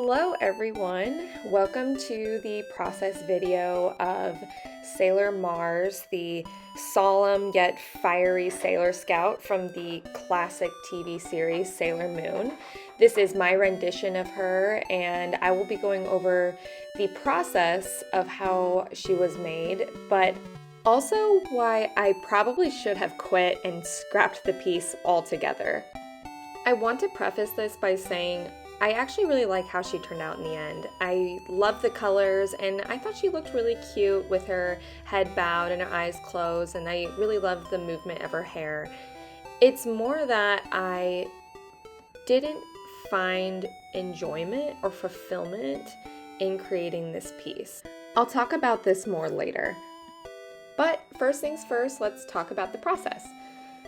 Hello everyone, welcome to the process video of Sailor Mars, the solemn yet fiery Sailor Scout from the classic TV series Sailor Moon. This is my rendition of her, and I will be going over the process of how she was made, but also why I probably should have quit and scrapped the piece altogether. I want to preface this by saying I actually really like how she turned out in the end. I love the colors, and I thought she looked really cute with her head bowed and her eyes closed, and I really loved the movement of her hair. It's more that I didn't find enjoyment or fulfillment in creating this piece. I'll talk about this more later. But first things first, let's talk about the process.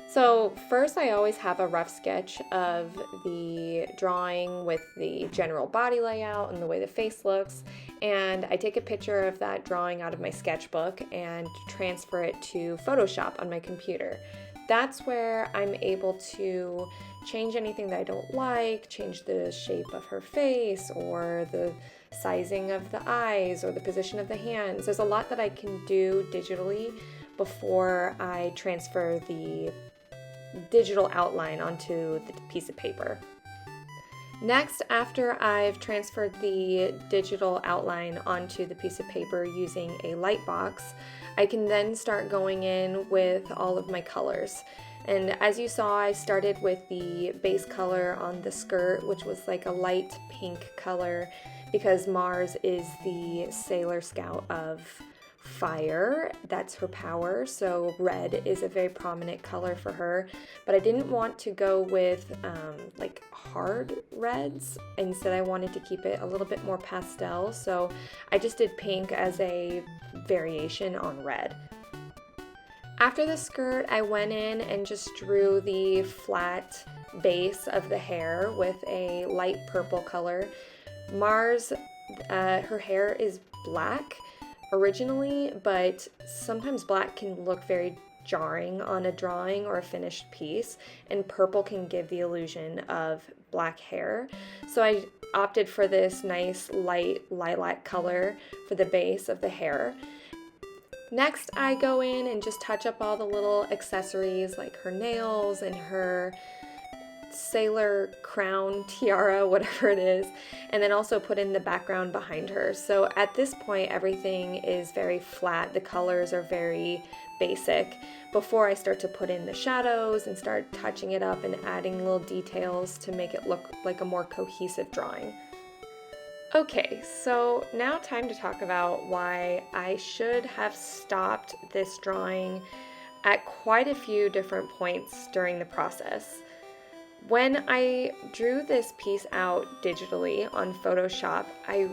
So first, I always have a rough sketch of the drawing with the general body layout and the way the face looks, and I take a picture of that drawing out of my sketchbook and transfer it to Photoshop on my computer. That's where I'm able to change anything that I don't like, change the shape of her face or the sizing of the eyes or the position of the hands. There's a lot that I can do digitally before I transfer the digital outline onto the piece of paper. Next, after I've transferred the digital outline onto the piece of paper using a light box, I can then start going in with all of my colors. And as you saw, I started with the base color on the skirt, which was like a light pink color, because Mars is the Sailor Scout of fire. That's her power, so red is a very prominent color for her, but I didn't want to go with like hard reds. Instead, I wanted to keep it a little bit more pastel, so I just did pink as a variation on red. After the skirt, I went in and just drew the flat base of the hair with a light purple color. Mars, her hair is black originally, but sometimes black can look very jarring on a drawing or a finished piece, and purple can give the illusion of black hair. So I opted for this nice light lilac color for the base of the hair. Next, I go in and just touch up all the little accessories like her nails and her sailor crown, tiara, whatever it is, and then also put in the background behind her. So at this point, everything is very flat. The colors are very basic before I start to put in the shadows and start touching it up and adding little details to make it look like a more cohesive drawing. Okay, so now time to talk about why I should have stopped this drawing at quite a few different points during the process. When I drew this piece out digitally on Photoshop, I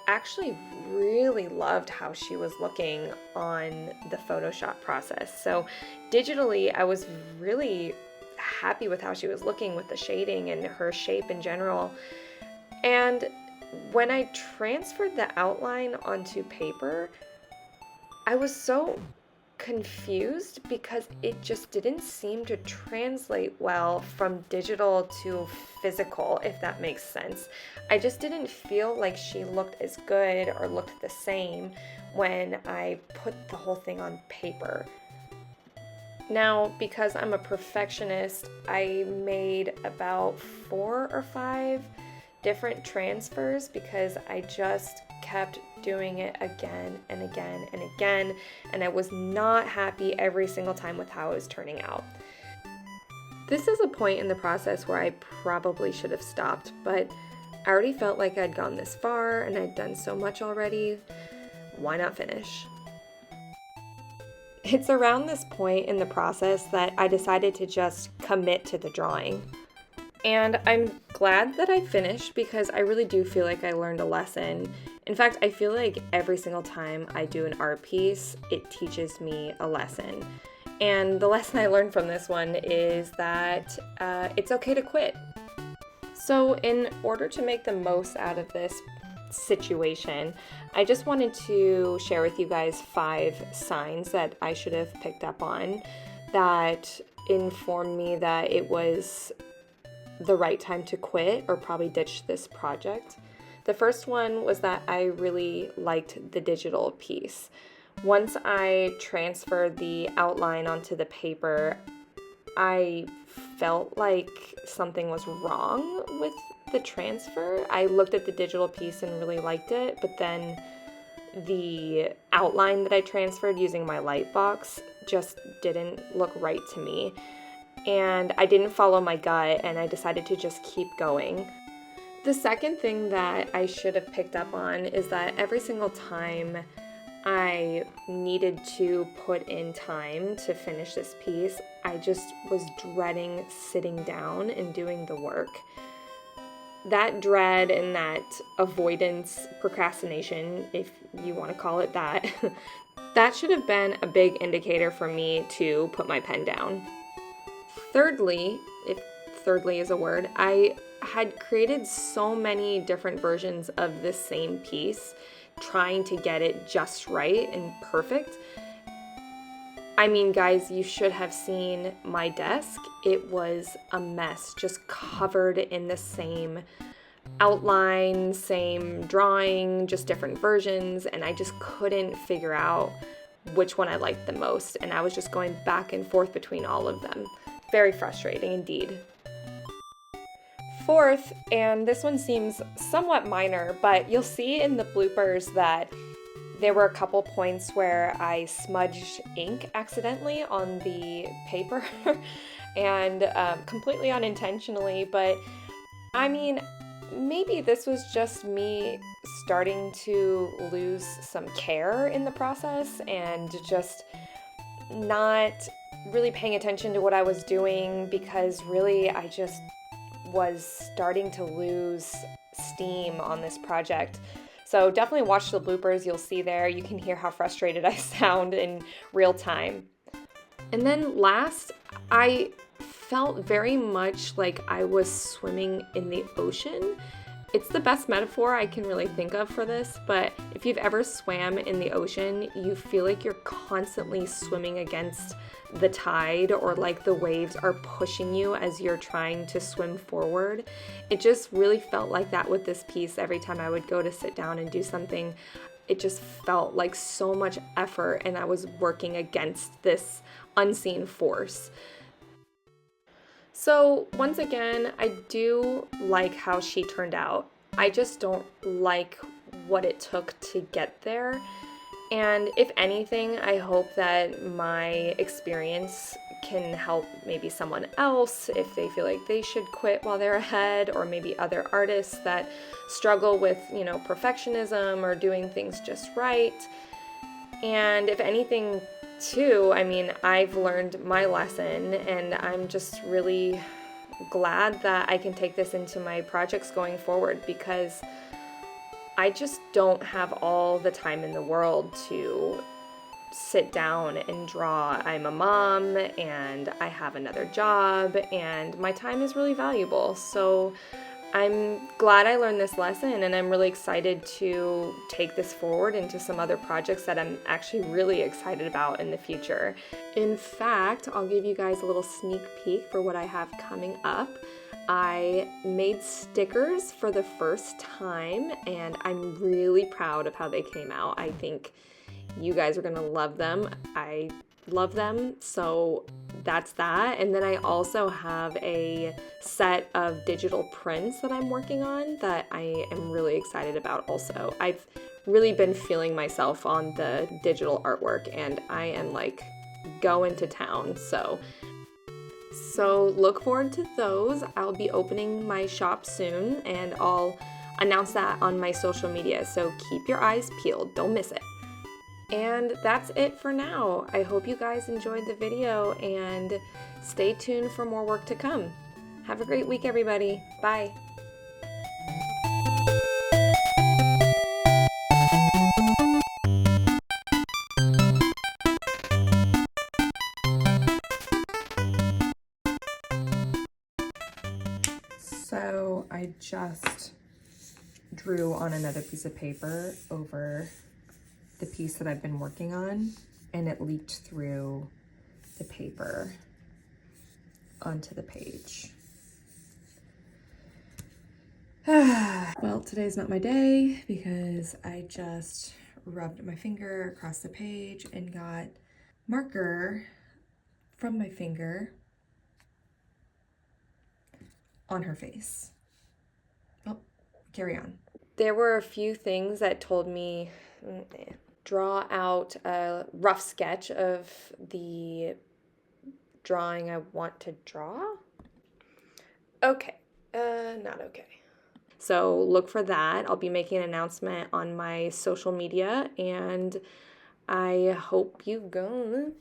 actually really loved how she was looking on the Photoshop process. So digitally, I was really happy with how she was looking with the shading and her shape in general. And when I transferred the outline onto paper, I was so confused because it just didn't seem to translate well from digital to physical, if that makes sense. I just didn't feel like she looked as good or looked the same when I put the whole thing on paper. Now, because I'm a perfectionist, I made about 4 or 5 different transfers because I just kept doing it again and again and again, and I was not happy every single time with how it was turning out. This is a point in the process where I probably should have stopped, but I already felt like I'd gone this far and I'd done so much already. Why not finish? It's around this point in the process that I decided to just commit to the drawing. And I'm glad that I finished because I really do feel like I learned a lesson. In fact, I feel like every single time I do an art piece, it teaches me a lesson. And the lesson I learned from this one is that it's okay to quit. So in order to make the most out of this situation, I just wanted to share with you guys 5 signs that I should have picked up on that informed me that it was the right time to quit or probably ditch this project. The first one was that I really liked the digital piece. Once I transferred the outline onto the paper, I felt like something was wrong with the transfer. I looked at the digital piece and really liked it, but then the outline that I transferred using my light box just didn't look right to me. And I didn't follow my gut, and I decided to just keep going. The second thing that I should have picked up on is that every single time I needed to put in time to finish this piece, I just was dreading sitting down and doing the work. That dread and that avoidance, procrastination, if you want to call it that, that should have been a big indicator for me to put my pen down. Thirdly, if thirdly is a word, I had created so many different versions of this same piece, trying to get it just right and perfect. I mean, guys, you should have seen my desk. It was a mess, just covered in the same outline, same drawing, just different versions, and I just couldn't figure out which one I liked the most, and I was just going back and forth between all of them. Very frustrating indeed. Fourth, and this one seems somewhat minor, but you'll see in the bloopers that there were a couple points where I smudged ink accidentally on the paper and completely unintentionally, but I mean, maybe this was just me starting to lose some care in the process and just not really paying attention to what I was doing, because really I just was starting to lose steam on this project. So definitely watch the bloopers. You'll see there. You can hear how frustrated I sound in real time. And then last, I felt very much like I was swimming in the ocean. It's the best metaphor I can really think of for this, but if you've ever swam in the ocean, you feel like you're constantly swimming against the tide, or like the waves are pushing you as you're trying to swim forward. It just really felt like that with this piece. Every time I would go to sit down and do something, it just felt like so much effort, and I was working against this unseen force. So once again, I do like how she turned out. I just don't like what it took to get there. And if anything, I hope that my experience can help maybe someone else if they feel like they should quit while they're ahead, or maybe other artists that struggle with, perfectionism or doing things just right. And if anything, too, I mean, I've learned my lesson, and I'm just really glad that I can take this into my projects going forward, because I just don't have all the time in the world to sit down and draw. I'm a mom, and I have another job, and my time is really valuable. So I'm glad I learned this lesson, and I'm really excited to take this forward into some other projects that I'm actually really excited about in the future. In fact, I'll give you guys a little sneak peek for what I have coming up. I made stickers for the first time, and I'm really proud of how they came out. I think you guys are gonna love them. I love them, so that's that. And then I also have a set of digital prints that I'm working on that I am really excited about also. I've really been feeling myself on the digital artwork, and I am like going to town. So look forward to those. I'll be opening my shop soon, and I'll announce that on my social media, so keep your eyes peeled, don't miss it. And that's it for now. I hope you guys enjoyed the video, and stay tuned for more work to come. Have a great week, everybody. Bye. So I just drew on another piece of paper over the piece that I've been working on, and it leaked through the paper onto the page. Well, today's not my day because I just rubbed my finger across the page and got marker from my finger on her face. Well, carry on. There were a few things that told me draw out a rough sketch of the drawing I want to draw. Okay, not okay. So look for that. I'll be making an announcement on my social media, and I hope you go.